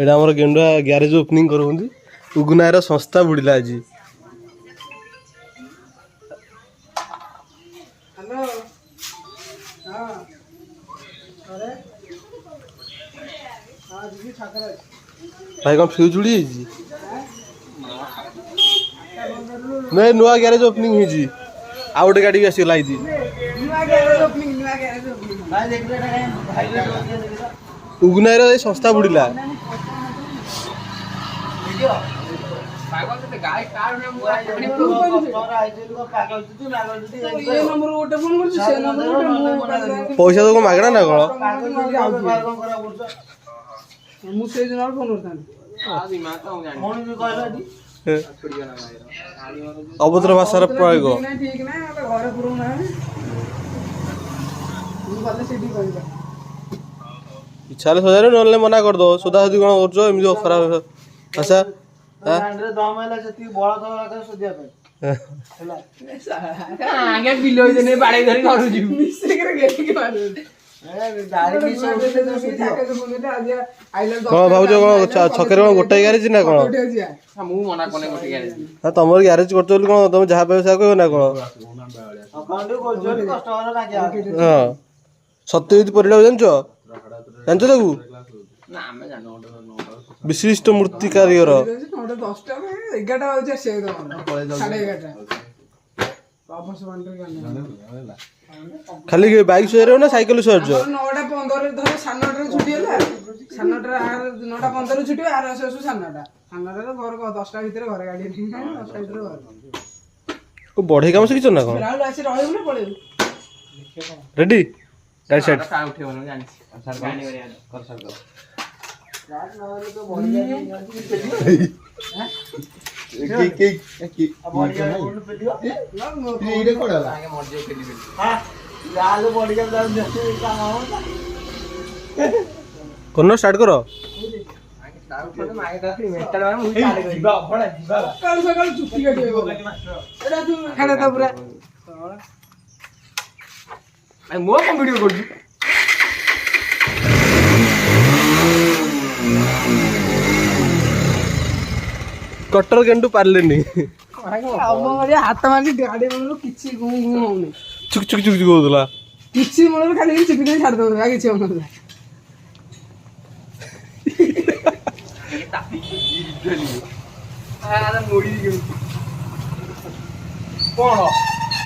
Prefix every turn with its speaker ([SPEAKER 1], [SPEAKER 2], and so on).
[SPEAKER 1] एटा हमर गेंडा garage opening करूंदी उगुनायर संस्था बुड़िला आज
[SPEAKER 2] हेलो हां अरे हां जी छाकर
[SPEAKER 1] भाई कौन फ्यूज उड़ी जी नहीं नुआ गैरेज ओपनिंग हुई जी आ गोटे गाड़ी भी आसी लाई जी
[SPEAKER 2] नुआ गैरेज ओपनिंग भाई देख ले भाई
[SPEAKER 1] उगुनायर ए संस्था बुड़िला
[SPEAKER 2] पागल ते गाय कार में ये नंबर गोटे फोन कर से नंबर
[SPEAKER 1] पैसा तो मागना ना कौन
[SPEAKER 2] मु से जन फोन करता आ दिमाग तो जानी फोन भी कहला दी
[SPEAKER 1] अभद्र भाषार प्रयोग
[SPEAKER 2] ठीक ना घरे पुरो ना तू बाले सेठी कहला
[SPEAKER 1] इच्छा सजारे नल्ले मना कर दो सुधा सुधी कौन कर एमती खराब अच्छा
[SPEAKER 2] आंद्रे दमला जति बळ दवा का सदिया पे हला आगे बिलो जने बाड़े धरी करू जी मिस्त्री करे गेली के मारू ए गाड़ी की सब तो सीधा के बोले आज आइलैंड
[SPEAKER 1] कौन भाउजो कौन छकरे कौन गोटे गैरेज ना कौन
[SPEAKER 2] मु मना कोने गोटे गैरेज
[SPEAKER 1] हां तमर गैरेज करतो बोली कौन तुम जहा व्यवसाय कहबो ना कौन
[SPEAKER 2] अकाउंट को जोली कस्टमर लागे
[SPEAKER 1] हां सत्यजित परिडा जानछो जानछो ताकू
[SPEAKER 2] ना हमें जानो
[SPEAKER 1] विशिष्ट मूर्ति कारीगर
[SPEAKER 2] 10 टा 11 टा होजे से दो 11:30 वापस बांटर करना
[SPEAKER 1] खाली बाइक सर ना साइकिल सर
[SPEAKER 2] 9:15 धर 9:30 छुट्टी होला 9:15 छुट्टी आर आसु 9:30 घर 10टा भीतर घर गाड़ी 10टा भीतर घर
[SPEAKER 1] को बढ़े काम से किछ ना कौन
[SPEAKER 2] राहुल आसी रहइबो ना पळेबो
[SPEAKER 1] रेडी राइट साइड
[SPEAKER 2] का उठेबो ना जानि सर गाड़ी कर सर दो रात नहले तो बढ़ जाए की अब बढ़ गया उन पे दियो ये कोड होला आगे मर जाए खेली हां लाल बढ़ गया दाम जैसे काम हो
[SPEAKER 1] कोन स्टार्ट करो
[SPEAKER 2] चुप्पी पूरा मो कम वीडियो कर
[SPEAKER 1] कटर गेंडू पारलेनी
[SPEAKER 2] हाथ मारी गाड़ी मन किछि गु गु होनी
[SPEAKER 1] चुक चुक चुक होतला
[SPEAKER 2] किछि मन खाली चिपी दे छाड़ दो किछि होनला मोड़ी कोन